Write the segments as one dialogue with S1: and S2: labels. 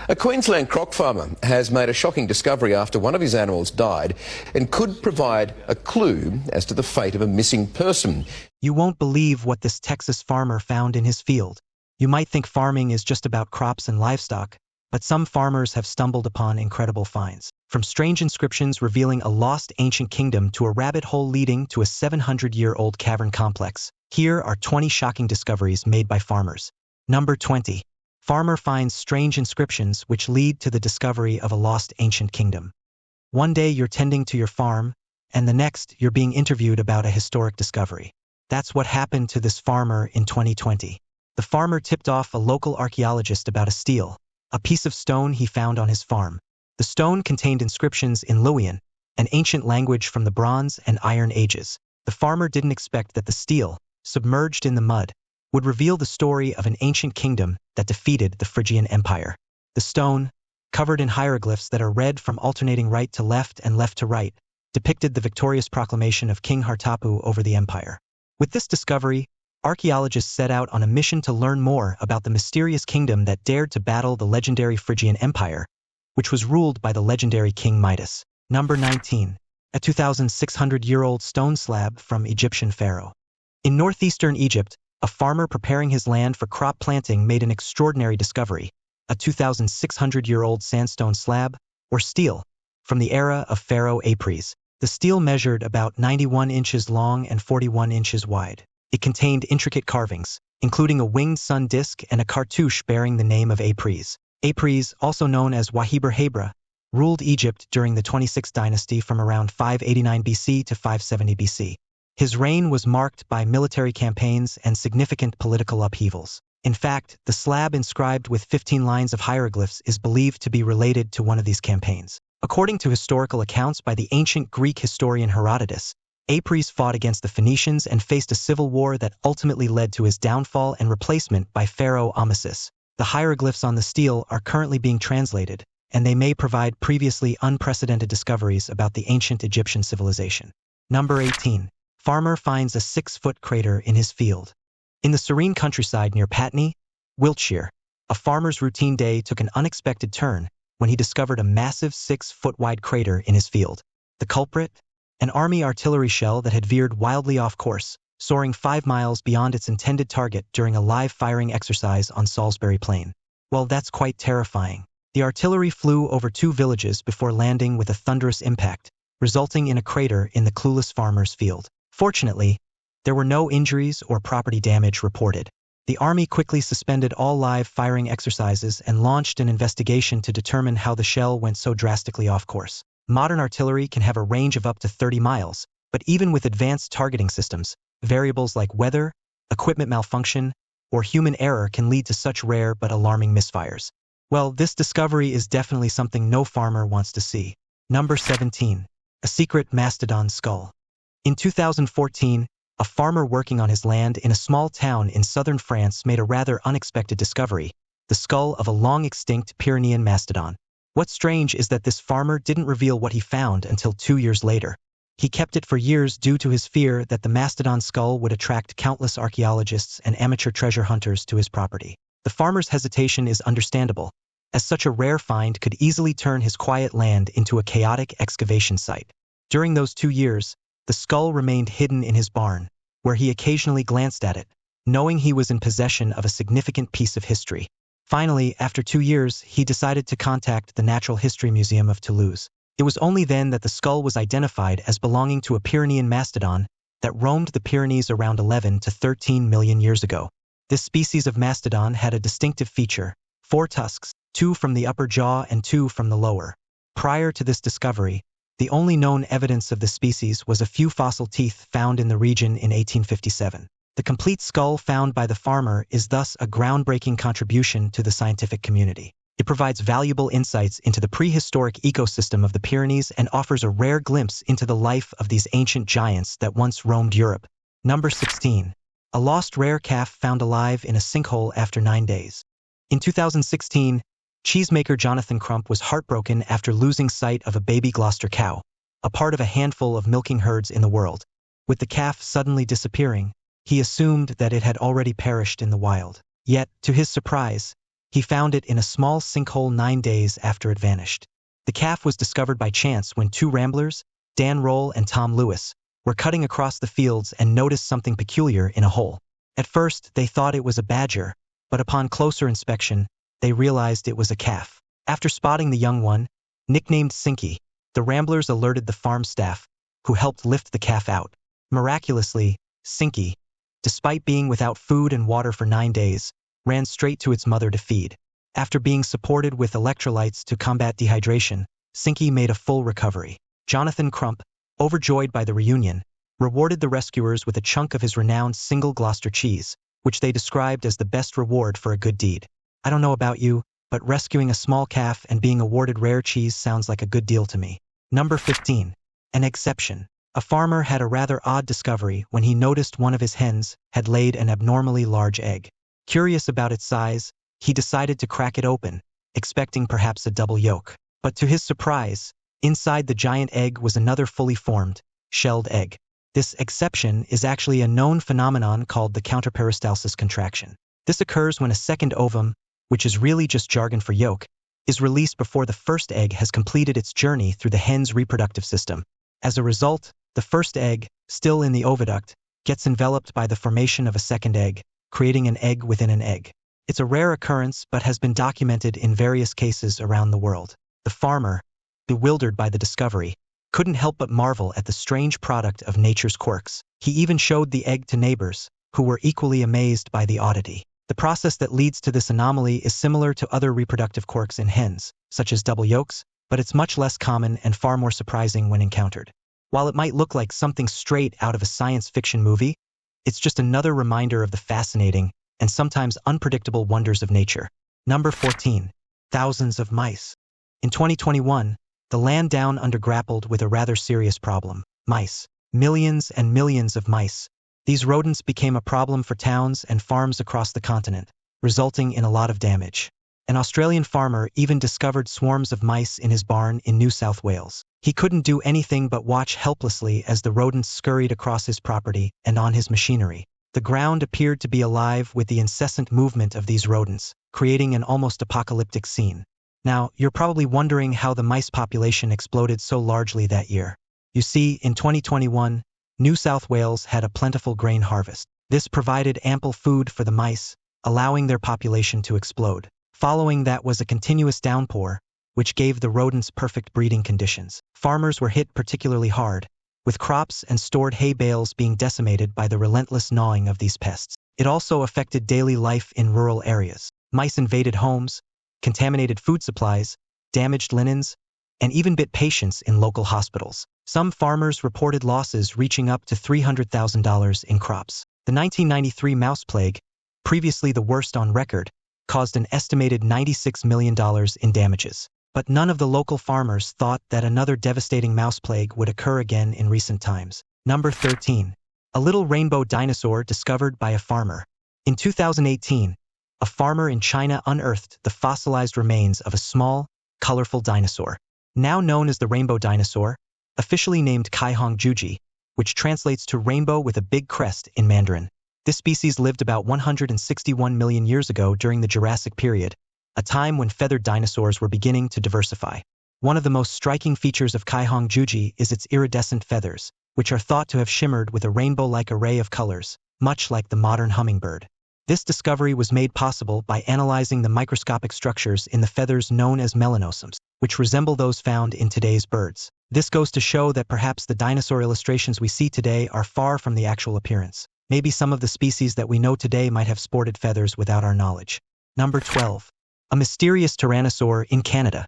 S1: A Queensland croc farmer has made a shocking discovery after one of his animals died and could provide a clue as to the fate of a missing person.
S2: You won't believe what this Texas farmer found in his field. You might think farming is just about crops and livestock, but some farmers have stumbled upon incredible finds. From strange inscriptions revealing a lost ancient kingdom to a rabbit hole leading to a 700-year-old cavern complex, here are 20 shocking discoveries made by farmers. Number 20. Farmer finds strange inscriptions which lead to the discovery of a lost ancient kingdom. One day you're tending to your farm, and the next you're being interviewed about a historic discovery. That's what happened to this farmer in 2020. The farmer tipped off a local archaeologist about a stele, a piece of stone he found on his farm. The stone contained inscriptions in Luwian, an ancient language from the Bronze and Iron Ages. The farmer didn't expect that the stele, submerged in the mud, would reveal the story of an ancient kingdom that defeated the Phrygian Empire. The stone, covered in hieroglyphs that are read from alternating right to left and left to right, depicted the victorious proclamation of King Hartapu over the empire. With this discovery, archaeologists set out on a mission to learn more about the mysterious kingdom that dared to battle the legendary Phrygian Empire, which was ruled by the legendary King Midas. Number 19. A 2,600-year-old stone slab from Egyptian Pharaoh. In northeastern Egypt, a farmer preparing his land for crop planting made an extraordinary discovery, a 2,600-year-old sandstone slab, or stele, from the era of Pharaoh Apries. The stele measured about 91 inches long and 41 inches wide. It contained intricate carvings, including a winged sun disk and a cartouche bearing the name of Apries. Apries, also known as Wahiber Hebra, ruled Egypt during the 26th dynasty from around 589 BC to 570 BC. His reign was marked by military campaigns and significant political upheavals. In fact, the slab inscribed with 15 lines of hieroglyphs is believed to be related to one of these campaigns. According to historical accounts by the ancient Greek historian Herodotus, Apries fought against the Phoenicians and faced a civil war that ultimately led to his downfall and replacement by Pharaoh Amasis. The hieroglyphs on the stele are currently being translated, and they may provide previously unprecedented discoveries about the ancient Egyptian civilization. Number 18. Farmer finds a 6-foot crater in his field. In the serene countryside near Putney, Wiltshire, a farmer's routine day took an unexpected turn when he discovered a massive 6-foot-wide crater in his field. The culprit? An army artillery shell that had veered wildly off course, soaring 5 miles beyond its intended target during a live firing exercise on Salisbury Plain. Well, that's quite terrifying. The artillery flew over 2 villages before landing with a thunderous impact, resulting in a crater in the clueless farmer's field. Fortunately, there were no injuries or property damage reported. The army quickly suspended all live firing exercises and launched an investigation to determine how the shell went so drastically off course. Modern artillery can have a range of up to 30 miles, but even with advanced targeting systems, variables like weather, equipment malfunction, or human error can lead to such rare but alarming misfires. Well, this discovery is definitely something no farmer wants to see. Number 17. A secret Mastadon skull. In 2014, a farmer working on his land in a small town in southern France made a rather unexpected discovery, the skull of a long-extinct Pyrenean mastodon. What's strange is that this farmer didn't reveal what he found until 2 years later. He kept it for years due to his fear that the mastodon skull would attract countless archaeologists and amateur treasure hunters to his property. The farmer's hesitation is understandable, as such a rare find could easily turn his quiet land into a chaotic excavation site. During those 2 years, the skull remained hidden in his barn, where he occasionally glanced at it, knowing he was in possession of a significant piece of history. Finally, after 2 years, he decided to contact the Natural History Museum of Toulouse. It was only then that the skull was identified as belonging to a Pyrenean mastodon that roamed the Pyrenees around 11 to 13 million years ago. This species of mastodon had a distinctive feature: 4 tusks, 2 from the upper jaw and 2 from the lower. Prior to this discovery, the only known evidence of the species was a few fossil teeth found in the region in 1857. The complete skull found by the farmer is thus a groundbreaking contribution to the scientific community. It provides valuable insights into the prehistoric ecosystem of the Pyrenees and offers a rare glimpse into the life of these ancient giants that once roamed Europe. Number 16. A lost rare calf found alive in a sinkhole after 9 days. In 2016, cheesemaker Jonathan Crump was heartbroken after losing sight of a baby Gloucester cow, a part of a handful of milking herds in the world. With the calf suddenly disappearing, he assumed that it had already perished in the wild. Yet, to his surprise, He found it in a small sinkhole 9 days after it vanished. The calf was discovered by chance when two ramblers, Dan Roll and Tom Lewis, were cutting across the fields and noticed something peculiar in a hole. At first, they thought it was a badger, but upon closer inspection, they realized it was a calf. After spotting the young one, nicknamed Sinky, the ramblers alerted the farm staff, who helped lift the calf out. Miraculously, Sinky, despite being without food and water for 9 days, ran straight to its mother to feed. After being supported with electrolytes to combat dehydration, Sinky made a full recovery. Jonathan Crump, overjoyed by the reunion, rewarded the rescuers with a chunk of his renowned single Gloucester cheese, which they described as the best reward for a good deed. I don't know about you, but rescuing a small calf and being awarded rare cheese sounds like a good deal to me. Number 15. An exception. A farmer had a rather odd discovery when he noticed one of his hens had laid an abnormally large egg. Curious about its size, he decided to crack it open, expecting perhaps a double yolk. But to his surprise, inside the giant egg was another fully formed, shelled egg. This exception is actually a known phenomenon called the counterperistalsis contraction. This occurs when a second ovum, which is really just jargon for yolk, is released before the first egg has completed its journey through the hen's reproductive system. As a result, the first egg, still in the oviduct, gets enveloped by the formation of a second egg, creating an egg within an egg. It's a rare occurrence but has been documented in various cases around the world. The farmer, bewildered by the discovery, couldn't help but marvel at the strange product of nature's quirks. He even showed the egg to neighbors, who were equally amazed by the oddity. The process that leads to this anomaly is similar to other reproductive quirks in hens, such as double yolks, but it's much less common and far more surprising when encountered. While it might look like something straight out of a science fiction movie, it's just another reminder of the fascinating and sometimes unpredictable wonders of nature. Number 14. Thousands of mice. In 2021, the land down under grappled with a rather serious problem. Mice. Millions and millions of mice. These rodents became a problem for towns and farms across the continent, resulting in a lot of damage. An Australian farmer even discovered swarms of mice in his barn in New South Wales. He couldn't do anything but watch helplessly as the rodents scurried across his property and on his machinery. The ground appeared to be alive with the incessant movement of these rodents, creating an almost apocalyptic scene. Now, you're probably wondering how the mice population exploded so largely that year. You see, in 2021, New South Wales had a plentiful grain harvest. This provided ample food for the mice, allowing their population to explode. Following that was a continuous downpour, which gave the rodents perfect breeding conditions. Farmers were hit particularly hard, with crops and stored hay bales being decimated by the relentless gnawing of these pests. It also affected daily life in rural areas. Mice invaded homes, contaminated food supplies, damaged linens, and even bit patients in local hospitals. Some farmers reported losses reaching up to $300,000 in crops. The 1993 mouse plague, previously the worst on record, caused an estimated $96 million in damages. But none of the local farmers thought that another devastating mouse plague would occur again in recent times. Number 13. A little rainbow dinosaur discovered by a farmer. In 2018, a farmer in China unearthed the fossilized remains of a small, colorful dinosaur. Now known as the rainbow dinosaur, officially named Kaihongjuji, which translates to rainbow with a big crest in Mandarin. This species lived about 161 million years ago during the Jurassic period, a time when feathered dinosaurs were beginning to diversify. One of the most striking features of Kaihongjuji is its iridescent feathers, which are thought to have shimmered with a rainbow-like array of colors, much like the modern hummingbird. This discovery was made possible by analyzing the microscopic structures in the feathers known as melanosomes, which resemble those found in today's birds. This goes to show that perhaps the dinosaur illustrations we see today are far from the actual appearance. Maybe some of the species that we know today might have sported feathers without our knowledge. Number 12. A mysterious tyrannosaur in Canada.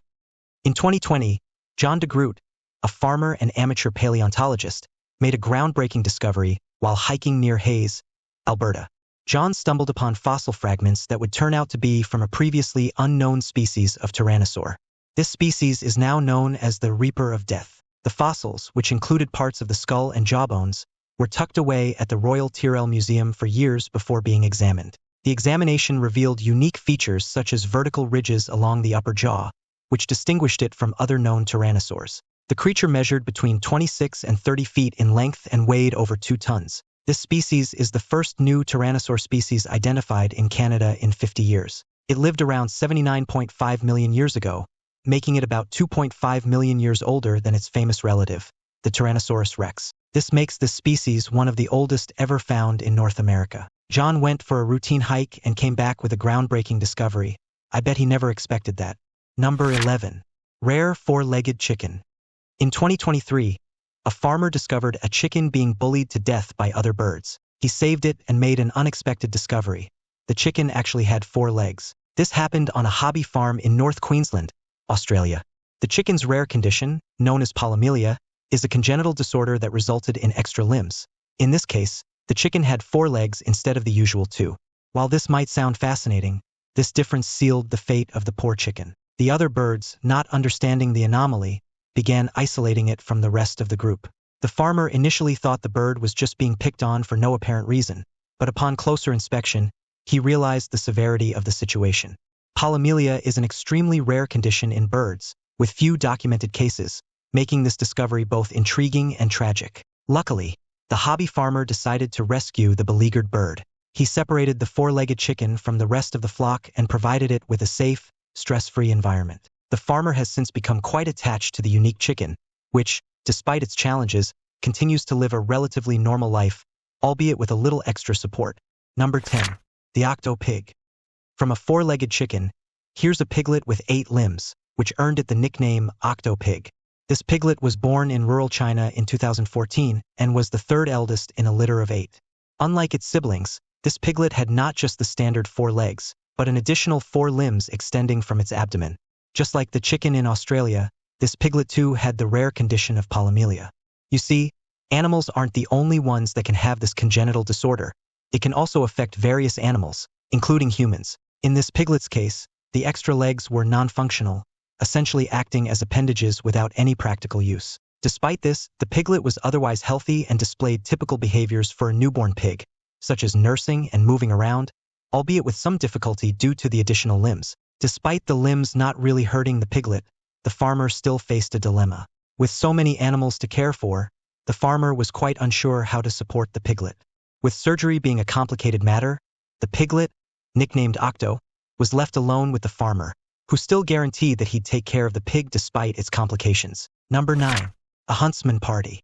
S2: In 2020, John de Groot, a farmer and amateur paleontologist, made a groundbreaking discovery while hiking near Hayes, Alberta. John stumbled upon fossil fragments that would turn out to be from a previously unknown species of tyrannosaur. This species is now known as the Reaper of Death. The fossils, which included parts of the skull and jawbones, were tucked away at the Royal Tyrrell Museum for years before being examined. The examination revealed unique features such as vertical ridges along the upper jaw, which distinguished it from other known tyrannosaurs. The creature measured between 26 and 30 feet in length and weighed over 2 tons. This species is the first new tyrannosaur species identified in Canada in 50 years. It lived around 79.5 million years ago, making it about 2.5 million years older than its famous relative, the Tyrannosaurus rex. This makes this species one of the oldest ever found in North America. John went for a routine hike and came back with a groundbreaking discovery. I bet he never expected that. Number 11. Rare four-legged chicken. In 2023, a farmer discovered a chicken being bullied to death by other birds. He saved it and made an unexpected discovery. The chicken actually had 4 legs. This happened on a hobby farm in North Queensland, Australia. The chicken's rare condition, known as polymelia, is a congenital disorder that resulted in extra limbs. In this case, the chicken had 4 legs instead of the usual 2. While this might sound fascinating, this difference sealed the fate of the poor chicken. The other birds, not understanding the anomaly, began isolating it from the rest of the group. The farmer initially thought the bird was just being picked on for no apparent reason, but upon closer inspection, he realized the severity of the situation. Polymelia is an extremely rare condition in birds, with few documented cases, making this discovery both intriguing and tragic. Luckily, the hobby farmer decided to rescue the beleaguered bird. He separated the 4-legged chicken from the rest of the flock and provided it with a safe, stress-free environment. The farmer has since become quite attached to the unique chicken, which, despite its challenges, continues to live a relatively normal life, albeit with a little extra support. Number 10. The Octo Pig. From a 4-legged chicken, here's a piglet with 8 limbs, which earned it the nickname Octo Pig. This piglet was born in rural China in 2014 and was the 3rd eldest in a litter of 8. Unlike its siblings, this piglet had not just the standard 4 legs, but an additional 4 limbs extending from its abdomen. Just like the chicken in Australia, this piglet too had the rare condition of polymelia. You see, animals aren't the only ones that can have this congenital disorder. It can also affect various animals, including humans. In this piglet's case, the extra legs were non-functional, essentially acting as appendages without any practical use. Despite this, the piglet was otherwise healthy and displayed typical behaviors for a newborn pig, such as nursing and moving around, albeit with some difficulty due to the additional limbs. Despite the limbs not really hurting the piglet, the farmer still faced a dilemma. With so many animals to care for, the farmer was quite unsure how to support the piglet. With surgery being a complicated matter, the piglet, nicknamed Octo, was left alone with the farmer, who still guaranteed that he'd take care of the pig despite its complications. Number 9. A Huntsman Party.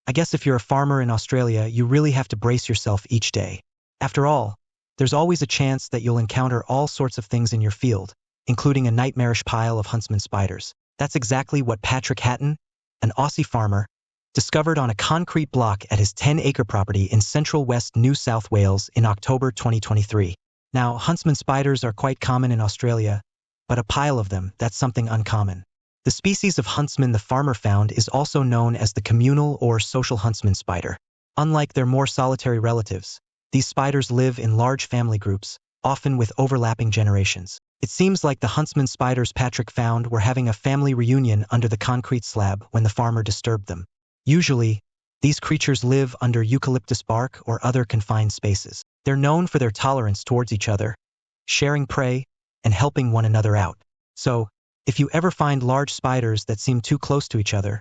S2: I guess if you're a farmer in Australia, you really have to brace yourself each day. After all, there's always a chance that you'll encounter all sorts of things in your field, including a nightmarish pile of huntsman spiders. That's exactly what Patrick Hatton, an Aussie farmer, discovered on a concrete block at his 10-acre property in central West New South Wales in October 2023. Now, huntsman spiders are quite common in Australia, but a pile of them, that's something uncommon. The species of huntsman the farmer found is also known as the communal or social huntsman spider. Unlike their more solitary relatives, these spiders live in large family groups, often with overlapping generations. It seems like the huntsman spiders Patrick found were having a family reunion under the concrete slab when the farmer disturbed them. Usually, these creatures live under eucalyptus bark or other confined spaces. They're known for their tolerance towards each other, sharing prey, and helping one another out. So, if you ever find large spiders that seem too close to each other,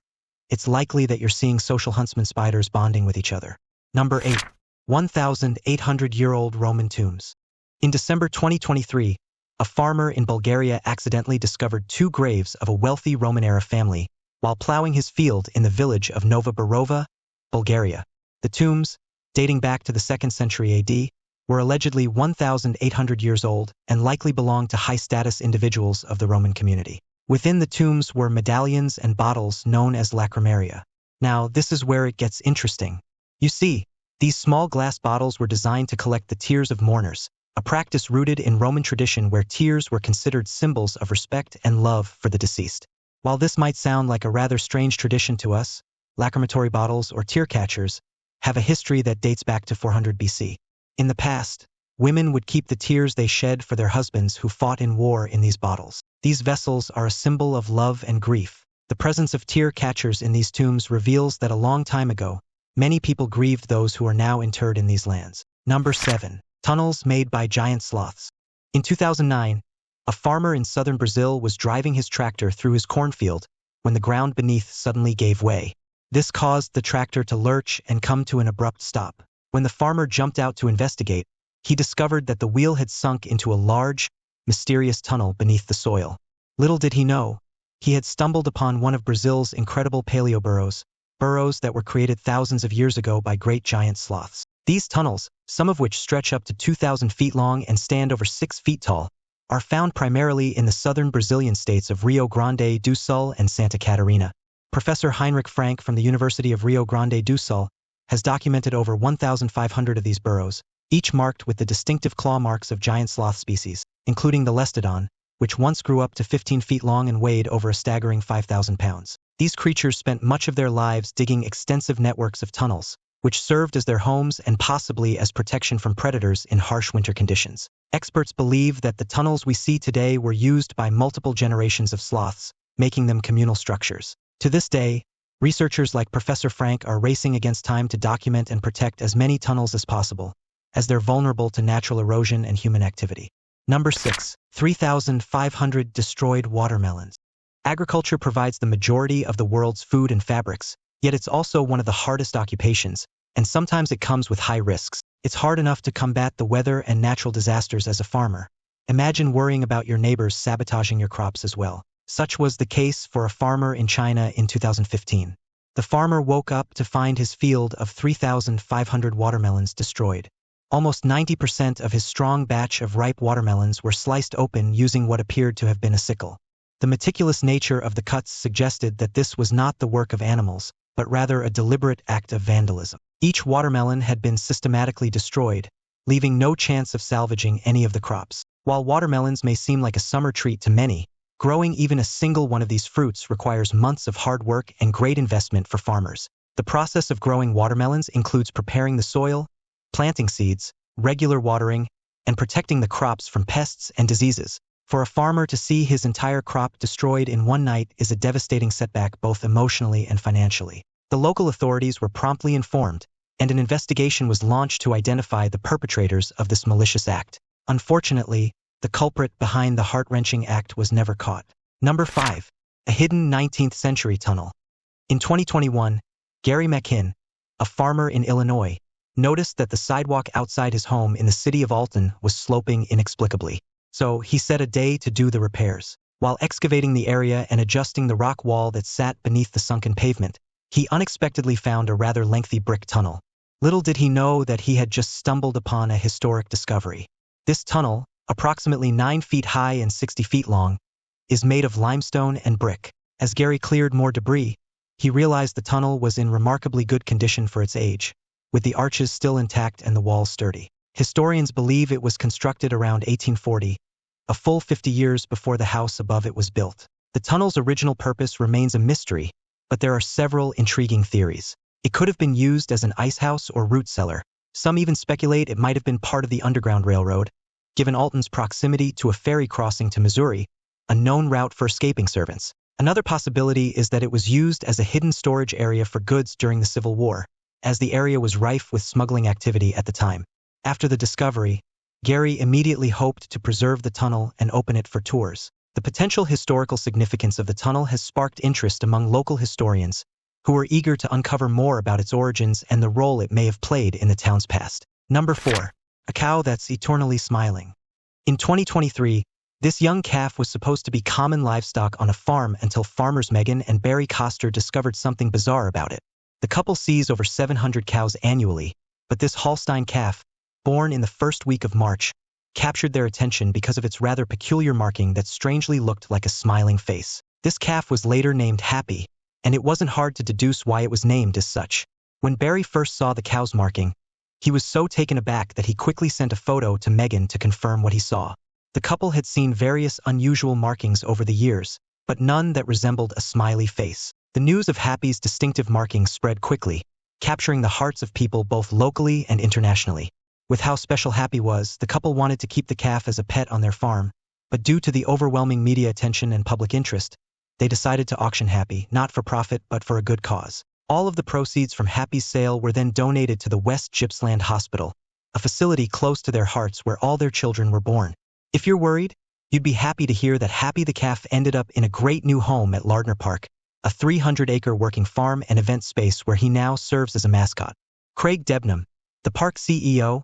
S2: it's likely that you're seeing social huntsman spiders bonding with each other. Number 8. 1,800-year-old Roman tombs. In December 2023, a farmer in Bulgaria accidentally discovered 2 graves of a wealthy Roman-era family while plowing his field in the village of Nova Barova, Bulgaria. The tombs, dating back to the 2nd century AD, were allegedly 1,800 years old and likely belonged to high-status individuals of the Roman community. Within the tombs were medallions and bottles known as lacrimaria. Now, this is where it gets interesting. You see, these small glass bottles were designed to collect the tears of mourners, a practice rooted in Roman tradition where tears were considered symbols of respect and love for the deceased. While this might sound like a rather strange tradition to us, lacrimatory bottles or tear catchers have a history that dates back to 400 BC. In the past, women would keep the tears they shed for their husbands who fought in war in these bottles. These vessels are a symbol of love and grief. The presence of tear catchers in these tombs reveals that a long time ago, many people grieved those who are now interred in these lands. Number 7. Tunnels made by giant sloths. In 2009, a farmer in southern Brazil was driving his tractor through his cornfield when the ground beneath suddenly gave way. This caused the tractor to lurch and come to an abrupt stop. When the farmer jumped out to investigate, he discovered that the wheel had sunk into a large, mysterious tunnel beneath the soil. Little did he know, he had stumbled upon one of Brazil's incredible paleoburrows, burrows that were created thousands of years ago by great giant sloths. These tunnels, some of which stretch up to 2,000 feet long and stand over 6 feet tall, are found primarily in the southern Brazilian states of Rio Grande do Sul and Santa Catarina. Professor Heinrich Frank from the University of Rio Grande do Sul has documented over 1,500 of these burrows, each marked with the distinctive claw marks of giant sloth species, including the Mastadon, which once grew up to 15 feet long and weighed over a staggering 5,000 pounds. These creatures spent much of their lives digging extensive networks of tunnels, which served as their homes and possibly as protection from predators in harsh winter conditions. Experts believe that the tunnels we see today were used by multiple generations of sloths, making them communal structures. To this day, researchers like Professor Frank are racing against time to document and protect as many tunnels as possible, as they're vulnerable to natural erosion and human activity. Number 6. 3,500 destroyed watermelons. Agriculture provides the majority of the world's food and fabrics, yet it's also one of the hardest occupations, and sometimes it comes with high risks. It's hard enough to combat the weather and natural disasters as a farmer. Imagine worrying about your neighbors sabotaging your crops as well. Such was the case for a farmer in China in 2015. The farmer woke up to find his field of 3,500 watermelons destroyed. Almost 90% of his strong batch of ripe watermelons were sliced open using what appeared to have been a sickle. The meticulous nature of the cuts suggested that this was not the work of animals, but rather a deliberate act of vandalism. Each watermelon had been systematically destroyed, leaving no chance of salvaging any of the crops. While watermelons may seem like a summer treat to many, growing even a single one of these fruits requires months of hard work and great investment for farmers. The process of growing watermelons includes preparing the soil, planting seeds, regular watering, and protecting the crops from pests and diseases. For a farmer to see his entire crop destroyed in one night is a devastating setback both emotionally and financially. The local authorities were promptly informed, and an investigation was launched to identify the perpetrators of this malicious act. Unfortunately, the culprit behind the heart-wrenching act was never caught. Number 5. A hidden 19th century tunnel. In 2021, Gary McKinn, a farmer in Illinois, noticed that the sidewalk outside his home in the city of Alton was sloping inexplicably. So he set a day to do the repairs. While excavating the area and adjusting the rock wall that sat beneath the sunken pavement, he unexpectedly found a rather lengthy brick tunnel. Little did he know that he had just stumbled upon a historic discovery. This tunnel, approximately 9 feet high and 60 feet long, is made of limestone and brick. As Gary cleared more debris, he realized the tunnel was in remarkably good condition for its age, with the arches still intact and the walls sturdy. Historians believe it was constructed around 1840, a full 50 years before the house above it was built. The tunnel's original purpose remains a mystery, but there are several intriguing theories. It could have been used as an ice house or root cellar. Some even speculate it might have been part of the Underground Railroad, given Alton's proximity to a ferry crossing to Missouri, a known route for escaping servants. Another possibility is that it was used as a hidden storage area for goods during the Civil War, as the area was rife with smuggling activity at the time. After the discovery, Gary immediately hoped to preserve the tunnel and open it for tours. The potential historical significance of the tunnel has sparked interest among local historians, who are eager to uncover more about its origins and the role it may have played in the town's past. Number 4. A cow that's eternally smiling. In 2023, this young calf was supposed to be common livestock on a farm until farmers Megan and Barry Coster discovered something bizarre about it. The couple sees over 700 cows annually, but this Holstein calf, born in the first week of March, captured their attention because of its rather peculiar marking that strangely looked like a smiling face. This calf was later named Happy, and it wasn't hard to deduce why it was named as such. When Barry first saw the cow's marking, he was so taken aback that he quickly sent a photo to Megan to confirm what he saw. The couple had seen various unusual markings over the years, but none that resembled a smiley face. The news of Happy's distinctive markings spread quickly, capturing the hearts of people both locally and internationally. With how special Happy was, the couple wanted to keep the calf as a pet on their farm, but due to the overwhelming media attention and public interest, they decided to auction Happy, not for profit but for a good cause. All of the proceeds from Happy's sale were then donated to the West Gippsland Hospital, a facility close to their hearts where all their children were born. If you're worried, you'd be happy to hear that Happy the calf ended up in a great new home at Lardner Park, a 300-acre working farm and event space where he now serves as a mascot. Craig Debnam, the park CEO,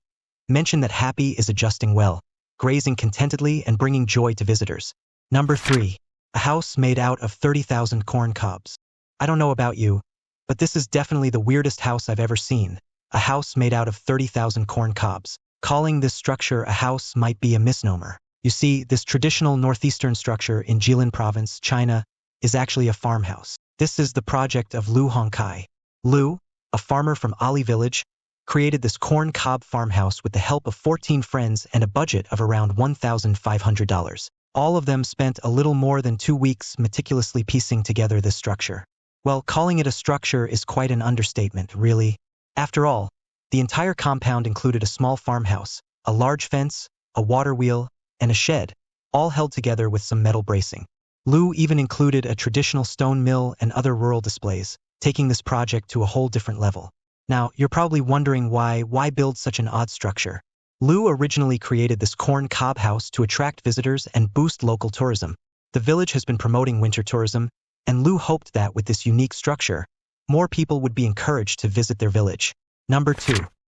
S2: mentioned that Happy is adjusting well, grazing contentedly and bringing joy to visitors. Number 3. A house made out of 30,000 corn cobs. I don't know about you, but this is definitely the weirdest house I've ever seen. A house made out of 30,000 corn cobs. Calling this structure a house might be a misnomer. You see, this traditional northeastern structure in Jilin province, China, is actually a farmhouse. This is the project of Lu Hongkai. Lu, a farmer from Ali village, created this corn cob farmhouse with the help of 14 friends and a budget of around $1,500. All of them spent a little more than 2 weeks meticulously piecing together this structure. Well, calling it a structure is quite an understatement, really. After all, the entire compound included a small farmhouse, a large fence, a water wheel, and a shed, all held together with some metal bracing. Lu even included a traditional stone mill and other rural displays, taking this project to a whole different level. Now, you're probably wondering why build such an odd structure? Lu originally created this corn cob house to attract visitors and boost local tourism. The village has been promoting winter tourism, and Lu hoped that with this unique structure, more people would be encouraged to visit their village. Number 2.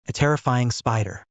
S2: A terrifying spider.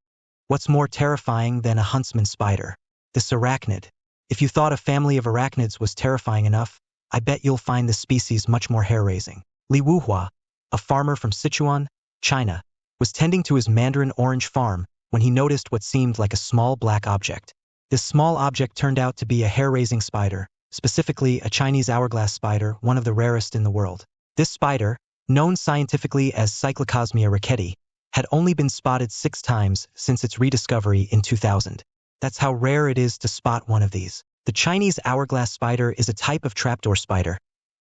S2: What's more terrifying than a huntsman spider? This arachnid. If you thought a family of arachnids was terrifying enough, I bet you'll find this species much more hair-raising. Li Wuhua, a farmer from Sichuan, China, was tending to his mandarin orange farm when he noticed what seemed like a small black object. This small object turned out to be a hair-raising spider, specifically a Chinese hourglass spider, one of the rarest in the world. This spider, known scientifically as Cyclocosmia ricketi, had only been spotted 6 times since its rediscovery in 2000. That's how rare it is to spot one of these. The Chinese hourglass spider is a type of trapdoor spider,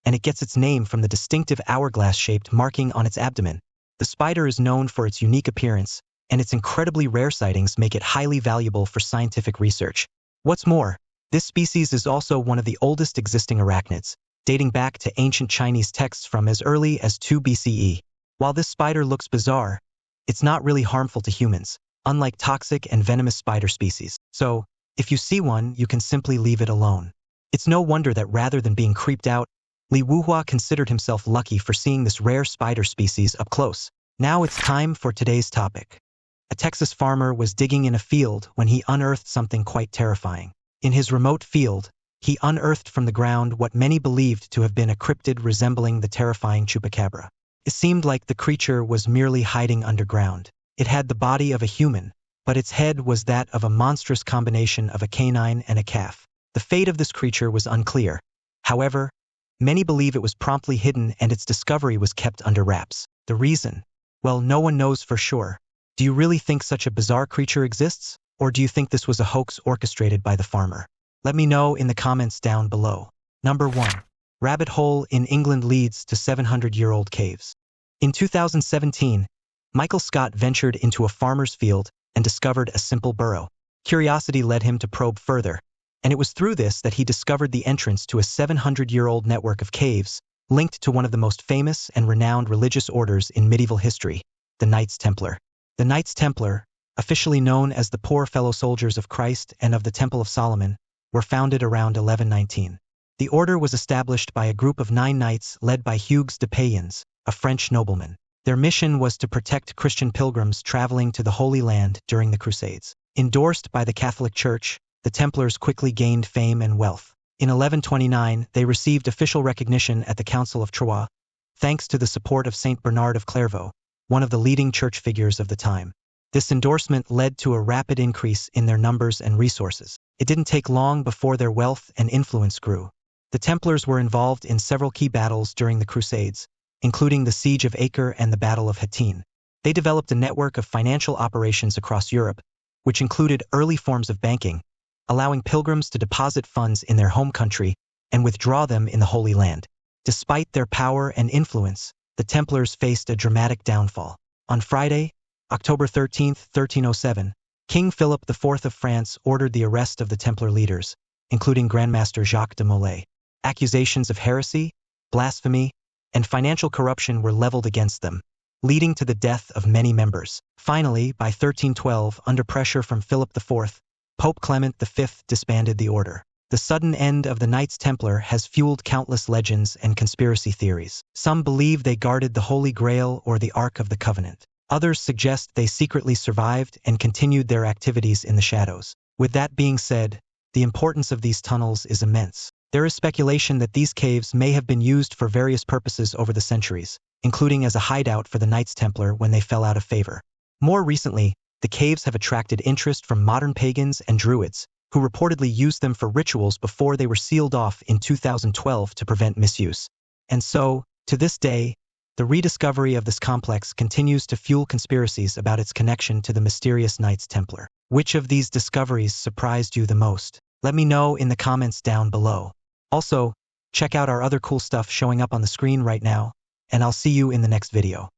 S2: and it gets its name from the distinctive hourglass-shaped marking on its abdomen. The spider is known for its unique appearance, and its incredibly rare sightings make it highly valuable for scientific research. What's more, this species is also one of the oldest existing arachnids, dating back to ancient Chinese texts from as early as 2 BCE. While this spider looks bizarre, it's not really harmful to humans, unlike toxic and venomous spider species. So, if you see one, you can simply leave it alone. It's no wonder that rather than being creeped out, Li Wuhua considered himself lucky for seeing this rare spider species up close. Now it's time for today's topic. A Texas farmer was digging in a field when he unearthed something quite terrifying. In his remote field, he unearthed from the ground what many believed to have been a cryptid resembling the terrifying chupacabra. It seemed like the creature was merely hiding underground. It had the body of a human, but its head was that of a monstrous combination of a canine and a calf. The fate of this creature was unclear. However, many believe it was promptly hidden and its discovery was kept under wraps. The reason? Well, no one knows for sure. Do you really think such a bizarre creature exists? Or do you think this was a hoax orchestrated by the farmer? Let me know in the comments down below. Number 1. Rabbit hole in England leads to 700-year-old caves. In 2017, Michael Scott ventured into a farmer's field and discovered a simple burrow. Curiosity led him to probe further, and it was through this that he discovered the entrance to a 700-year-old network of caves linked to one of the most famous and renowned religious orders in medieval history, the Knights Templar. The Knights Templar, officially known as the Poor Fellow Soldiers of Christ and of the Temple of Solomon, were founded around 1119. The order was established by a group of 9 knights led by Hugues de Payens, a French nobleman. Their mission was to protect Christian pilgrims traveling to the Holy Land during the Crusades. Endorsed by the Catholic Church, the Templars quickly gained fame and wealth. In 1129, they received official recognition at the Council of Troyes, thanks to the support of Saint Bernard of Clairvaux, one of the leading church figures of the time. This endorsement led to a rapid increase in their numbers and resources. It didn't take long before their wealth and influence grew. The Templars were involved in several key battles during the Crusades, including the Siege of Acre and the Battle of Hattin. They developed a network of financial operations across Europe, which included early forms of banking, allowing pilgrims to deposit funds in their home country and withdraw them in the Holy Land. Despite their power and influence, the Templars faced a dramatic downfall. On Friday, October 13, 1307, King Philip IV of France ordered the arrest of the Templar leaders, including Grandmaster Jacques de Molay. Accusations of heresy, blasphemy, and financial corruption were leveled against them, leading to the death of many members. Finally, by 1312, under pressure from Philip IV, Pope Clement V disbanded the order. The sudden end of the Knights Templar has fueled countless legends and conspiracy theories. Some believe they guarded the Holy Grail or the Ark of the Covenant. Others suggest they secretly survived and continued their activities in the shadows. With that being said, the importance of these tunnels is immense. There is speculation that these caves may have been used for various purposes over the centuries, including as a hideout for the Knights Templar when they fell out of favor. More recently, the caves have attracted interest from modern pagans and druids, who reportedly used them for rituals before they were sealed off in 2012 to prevent misuse. And so, to this day, the rediscovery of this complex continues to fuel conspiracies about its connection to the mysterious Knights Templar. Which of these discoveries surprised you the most? Let me know in the comments down below. Also, check out our other cool stuff showing up on the screen right now, and I'll see you in the next video.